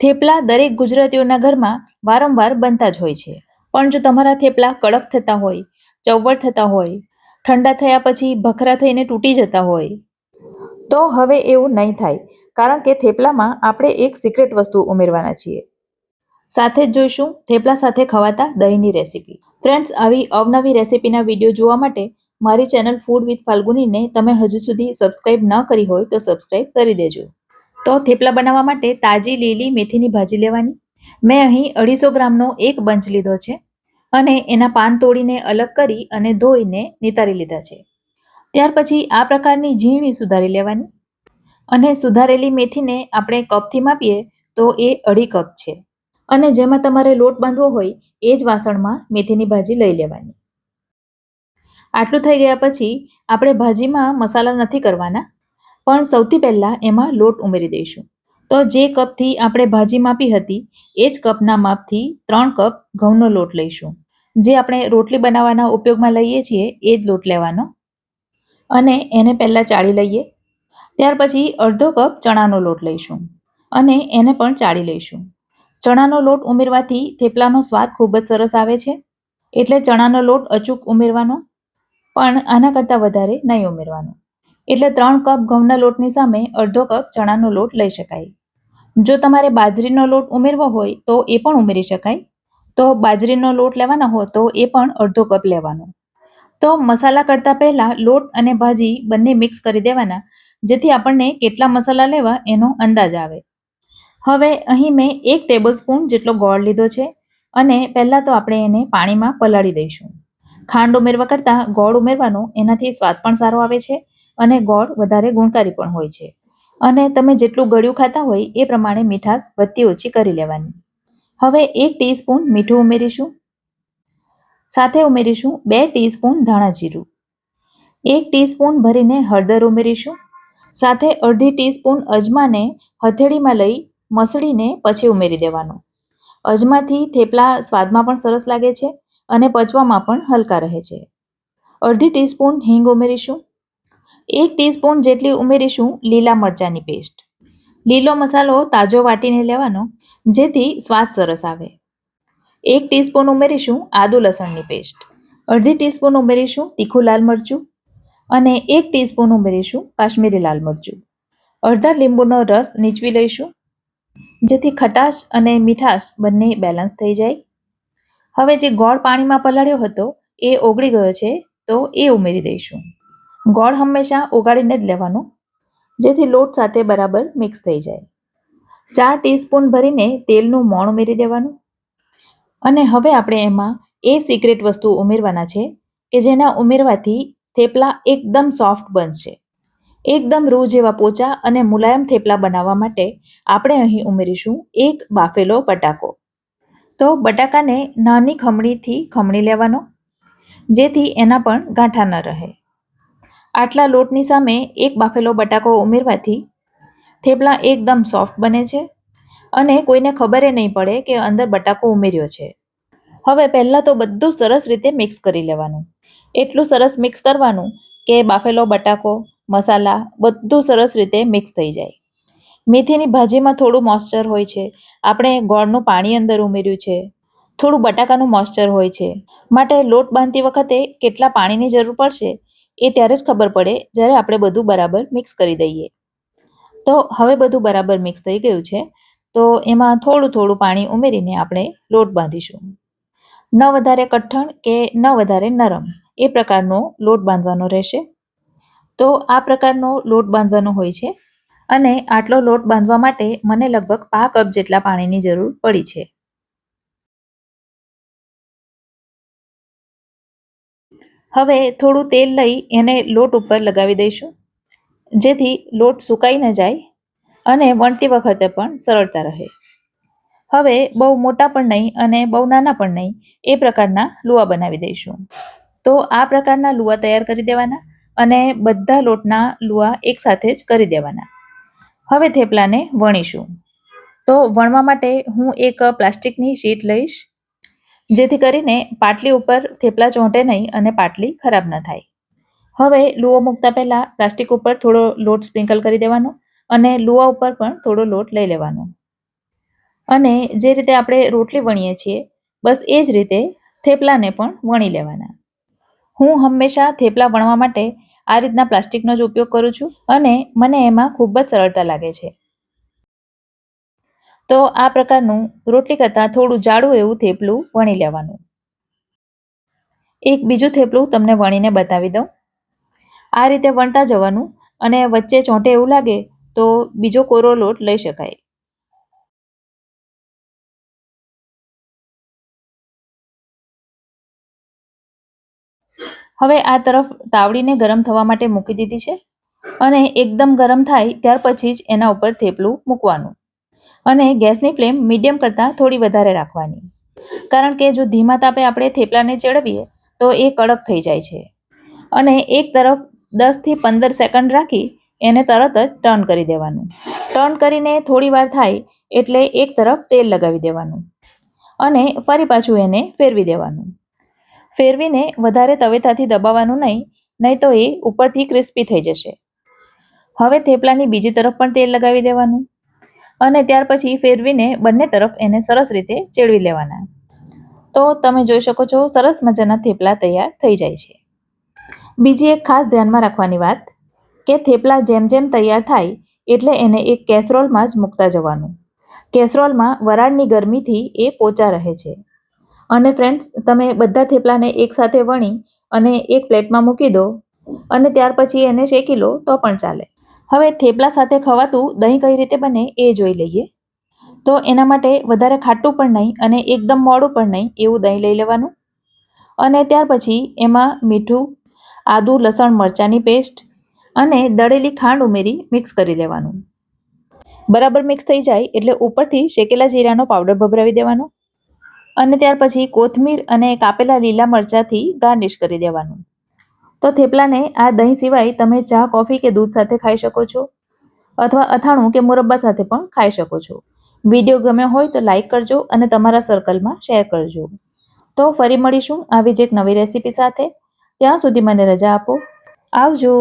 થેપલા દરેક ગુજરાતીઓના ઘરમાં વારંવાર બનતા જ હોય છે. પણ જો તમારા થેપલા કડક થતા હોય, ચવડ થતા હોય, ઠંડા થયા પછી ભખરા થઈને તૂટી જતા હોય, તો હવે એવું નહીં થાય. કારણ કે થેપલામાં આપણે એક સિક્રેટ વસ્તુ ઉમેરવાના છીએ. સાથે જ જોઈશું થેપલા સાથે ખવાતા દહીંની રેસીપી. ફ્રેન્ડ્સ, આવી અવનવી રેસીપીના વિડીયો જોવા માટે મારી ચેનલ ફૂડ વિથ ફાલ્ગુનીને તમે હજુ સુધી સબસ્ક્રાઇબ ન કરી હોય તો સબસ્ક્રાઇબ કરી દેજો. તો થેપલા બનાવવા માટે તાજી લીલી મેથીની ભાજી લેવાની. મેં અહીં 250 ગ્રામનો એક બંચ લીધો છે અને એના પાન તોડીને અલગ કરી અને ધોઈને નિતારી લીધા છે. ત્યાર પછી આ પ્રકારની ઝીણી સુધારી લેવાની અને સુધારેલી મેથીને આપણે કપથી માપીએ તો એ 2.5 કપ છે. અને જેમાં તમારે લોટ બાંધવો હોય એ જ વાસણમાં મેથીની ભાજી લઈ લેવાની. આટલું થઈ ગયા પછી આપણે ભાજીમાં મસાલા નથી કરવાના, પણ સૌથી પહેલાં એમાં લોટ ઉમેરી દઈશું. તો જે કપથી આપણે ભાજી માપી હતી એ જ કપના માપથી 3 કપ ઘઉંનો લોટ લઈશું. જે આપણે રોટલી બનાવવાના ઉપયોગમાં લઈએ છીએ એ જ લોટ લેવાનો અને એને પહેલાં ચાળી લઈએ. ત્યાર પછી અડધો કપ ચણાનો લોટ લઈશું અને એને પણ ચાળી લઈશું. ચણાનો લોટ ઉમેરવાથી થેપલાનો સ્વાદ ખૂબ જ સરસ આવે છે, એટલે ચણાનો લોટ અચૂક ઉમેરવાનો, પણ આના કરતાં વધારે નહીં ઉમેરવાનો. એટલે 3 કપ ઘઉંના લોટની સામે અડધો કપ ચણાનો લોટ લઈ શકાય. જો તમારે બાજરીનો લોટ ઉમેરવો હોય તો એ પણ ઉમેરી શકાય. તો બાજરીનો લોટ લેવાના હોય તો એ પણ અડધો કપ લેવાનો. તો મસાલા કરતાં પહેલાં લોટ અને ભાજી બંને મિક્સ કરી દેવાના, જેથી આપણને કેટલા મસાલા લેવા એનો અંદાજ આવે. હવે અહીં મેં 1 ટેબલસ્પૂન જેટલો ગોળ લીધો છે અને પહેલાં તો આપણે એને પાણીમાં પલાળી દઈશું. ખાંડ ઉમેરવા કરતાં ગોળ ઉમેરવાનો, એનાથી સ્વાદ પણ સારો આવે છે અને ગોળ વધારે ગુણકારી પણ હોય છે. અને તમે જેટલું ગળ્યું ખાતા હોય એ પ્રમાણે મીઠાશ વધતી ઓછી કરી લેવાની. હવે 1 ટીસ્પૂન મીઠું ઉમેરીશું. સાથે ઉમેરીશું 2 ટીસ્પૂન ધાણા જીરું. 1 ટીસ્પૂન ભરીને હળદર ઉમેરીશું. સાથે અડધી ટીસ્પૂન અજમાને હથેળીમાં લઈ મસળીને પછી ઉમેરી દેવાનો. અજમાથી થેપલા સ્વાદમાં પણ સરસ લાગે છે અને પચવામાં પણ હલકા રહે છે. અડધી ટીસ્પૂન હિંગ ઉમેરીશું. 1 ટીસ્પૂન જેટલી ઉમેરીશું લીલા મરચાંની પેસ્ટ. લીલો મસાલો તાજો વાટીને લેવાનો, જેથી સ્વાદ સરસ આવે. 1 ટીસ્પૂન ઉમેરીશું આદુ લસણની પેસ્ટ. અડધી ટીસ્પૂન ઉમેરીશું તીખું લાલ મરચું અને 1 ટીસ્પૂન ઉમેરીશું કાશ્મીરી લાલ મરચું. અડધા લીંબુનો રસ નીચવી લઈશું, જેથી ખટાશ અને મીઠાશ બંને બેલેન્સ થઈ જાય. હવે જે ગોળ પાણીમાં પલાળ્યો હતો એ ઓગળી ગયો છે, તો એ ઉમેરી દઈશું. ગોળ હંમેશા ઓગાળીને જ લેવાનો, જેથી લોટ સાથે બરાબર મિક્સ થઈ જાય. 4 ટીસ્પૂન ભરીને તેલનું મોણ ઉમેરી દેવાનું. અને હવે આપણે એમાં એ સિક્રેટ વસ્તુ ઉમેરવાના છે કે જેના ઉમેરવાથી થેપલા એકદમ સોફ્ટ બનશે. એકદમ રૂ જેવા પોચા અને મુલાયમ થેપલા બનાવવા માટે આપણે અહીં ઉમેરીશું 1 બાફેલો બટાકો. તો બટાકાને નાની ખમણીથી ખમણી લેવાનો, જેથી એના પણ ગાંઠા ન રહે. આટલા લોટની સામે 1 બાફેલો બટાકો ઉમેરવાથી થેપલા એકદમ સોફ્ટ બને છે અને કોઈને ખબર નહીં પડે કે અંદર બટાકો ઉમેર્યો છે. હવે પહેલાં તો બધું સરસ રીતે મિક્સ કરી લેવાનું. એટલું સરસ મિક્સ કરવાનું કે બાફેલો બટાકો, મસાલા બધું સરસ રીતે મિક્સ થઈ જાય. મેથીની ભાજીમાં થોડું મોઇસ્ચર હોય છે, આપણે ગોળનું પાણી અંદર ઉમેર્યું છે, થોડું બટાકાનું મોઇસ્ચર હોય છે, માટે લોટ બાંધતી વખતે કેટલા પાણીની જરૂર પડશે એ ત્યારે જ ખબર પડે જ્યારે આપણે બધું બરાબર મિક્સ કરી દઈએ. તો હવે બધું બરાબર મિક્સ થઈ ગયું છે, તો એમાં થોડું થોડું પાણી ઉમેરીને આપણે લોટ બાંધીશું. ન વધારે કઠણ કે ન વધારે નરમ, એ પ્રકારનો લોટ બાંધવાનો રહેશે. તો આ પ્રકારનો લોટ બાંધવાનો હોય છે અને આટલો લોટ બાંધવા માટે મને લગભગ 5 કપ જેટલા પાણીની જરૂર પડી છે. હવે થોડું તેલ લઈ એને લોટ ઉપર લગાવી દઈશું, જેથી લોટ સુકાઈ ન જાય અને વણતી વખતે પણ સરળતા રહે. હવે બહુ મોટા પણ નહીં અને બહુ નાના પણ નહીં, એ પ્રકારના લુવા બનાવી દઈશું. તો આ પ્રકારના લુવા તૈયાર કરી દેવાના અને બધા લોટના લુવા એકસાથે જ કરી દેવાના. હવે થેપલાને વણીશું. તો વણવા માટે હું એક પ્લાસ્ટિકની શીટ લઈશ, જેથી કરીને પાટલી ઉપર થેપલા ચોંટે નહીં અને પાટલી ખરાબ ન થાય. હવે લુવો મૂકતા પહેલાં પ્લાસ્ટિક ઉપર થોડો લોટ સ્પ્રિંકલ કરી દેવાનો અને લુવા ઉપર પણ થોડો લોટ લઈ લેવાનો. અને જે રીતે આપણે રોટલી વણીએ છીએ બસ એ જ રીતે થેપલાને પણ વણી લેવાના. હું હંમેશા થેપલા વણવા માટે આ રીતના પ્લાસ્ટિકનો જ ઉપયોગ કરું છું અને મને એમાં ખૂબ જ સરળતા લાગે છે. તો આ પ્રકારનું રોટલી કરતાં થોડું જાડું એવું થેપલું વણી લેવાનું. એક બીજું થેપલું તમને વણીને બતાવી દઉં. આ રીતે વણતા જવાનું અને વચ્ચે ચોંટે એવું લાગે તો બીજો કોરો લોટ લઈ શકાય. હવે આ તરફ તાવડીને ગરમ થવા માટે મૂકી દીધી છે અને એકદમ ગરમ થાય ત્યાર પછી જ એના ઉપર થેપલું મૂકવાનું અને ગેસની ફ્લેમ મીડિયમ કરતાં થોડી વધારે રાખવાની, કારણ કે જો ધીમા તાપે આપણે થેપલાને ચડવીએ તો એ કડક થઈ જાય છે. અને એક તરફ 10 થી 15 સેકન્ડ રાખી એને તરત જ ટર્ન કરી દેવાનું. ટર્ન કરીને થોડી વાર થાય એટલે એક તરફ તેલ લગાવી દેવાનું અને ફરી પાછું એને ફેરવી દેવાનું. ફેરવીને વધારે તવેથાથી દબાવવાનું નહીં તો એ ઉપરથી ક્રિસ્પી થઈ જશે. હવે થેપલાની બીજી તરફ પણ તેલ લગાવી દેવાનું અને ત્યાર પછી ફેરવીને બંને તરફ એને સરસ રીતે ચેડવી લેવાના. તો તમે જોઈ શકો છો સરસ મજાના થેપલા તૈયાર થઈ જાય છે. બીજી એક ખાસ ધ્યાનમાં રાખવાની વાત કે થેપલા જેમ જેમ તૈયાર થાય એટલે એને એક કેસરોલમાં જ મૂકતા જવાનું. કેસરોલમાં વરાળની ગરમીથી એ પોચા રહે છે. અને ફ્રેન્ડ્સ, તમે બધા થેપલાને એકસાથે વણી અને એક પ્લેટમાં મૂકી દો અને ત્યાર પછી એને શેકી લો તો પણ ચાલે. હવે થેપલા સાથે ખવાતું દહીં કઈ રીતે બને એ જોઈ લઈએ. તો એના માટે વધારે ખાટું પણ નહીં અને એકદમ મોડું પણ નહીં એવું દહીં લઈ લેવાનું અને ત્યાર પછી એમાં મીઠું, આદુ, લસણ, મરચાંની પેસ્ટ અને દળેલી ખાંડ ઉમેરી મિક્સ કરી લેવાનું. બરાબર મિક્સ થઈ જાય એટલે ઉપરથી શેકેલા જીરાનો પાવડર ભભરાવી દેવાનો અને ત્યાર પછી કોથમીર અને કાપેલા લીલા મરચાંથી ગાર્નિશ કરી દેવાનું. તો થેપલાને આ દહીં સિવાય તમે ચા, કોફી કે દૂધ સાથે ખાઈ શકો છો અથવા અથાણું કે મુરબ્બા સાથે પણ ખાઈ શકો છો. વિડીયો ગમ્યો હોય તો લાઈક કરજો અને તમારા સર્કલમાં શેર કરજો. તો ફરી મળીશું આવી જ એક નવી રેસીપી સાથે. ત્યાં સુધી મને રજા આપો. આવજો.